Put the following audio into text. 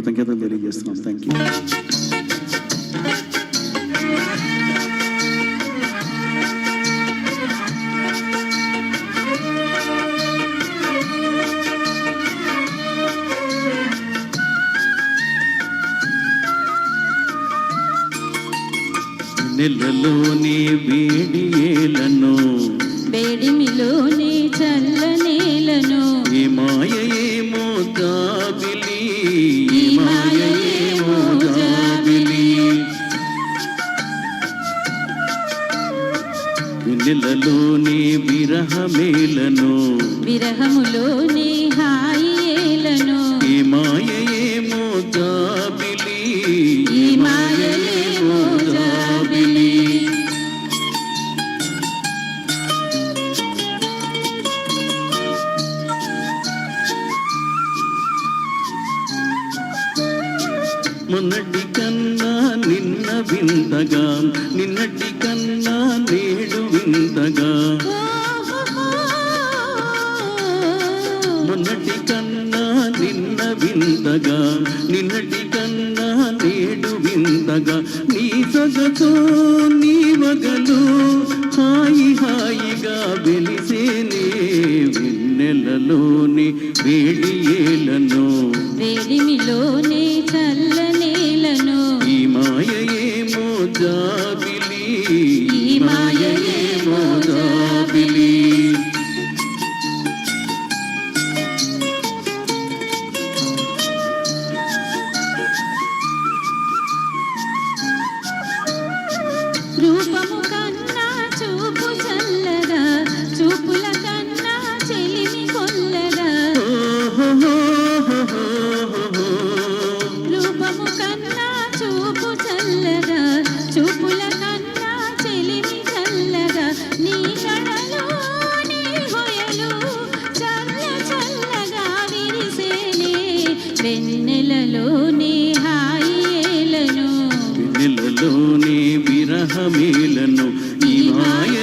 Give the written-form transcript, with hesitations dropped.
కృతజ్ఞతలు తెలియజేస్తున్నాం. Thank you. నెలలోనే వేడియేలను వేడిమిలోనే చల్లనేలను ఈ మాయేమో జాబిలి ఈ మాయేమో జాబిలి నెలలోనే విరహమేలను విరహములోనే హాయేలను ఈ మాయేమో జాబిలి ఈ మాయేమో జాబిలి మొన్నటి కన్నా నిన్న వింతగా నిన్నటి కన్నా నేడు వింతగా మొన్నటి కన్నా నిన్న వింతగా నిన్నటి కన్నా నేడు వింతగా నీ సొగతో నీ వగలు హాయి హాయిగా వెలిసేనే వెన్నెలలోని వేడియేలను వేడిమిలోనే చల్లనేలను ఈ మాయేమో జాబిలి ఈ మాయేమో జాబిలి రూపము కన్నా చూపు చల్లగా చూపుల కన్నా చెలిమి కొల్లగా రూపము కన్నా చూపు చల్లగా చూపుల కన్నా చెలిమి చల్లగా నీ కళలు నీ హొయలు చల్ల చల్లగా విరిసేనే వెన్నెలలోనే హాయేలను వెన్నెలలోనే విరహమేలను ఈ మాయ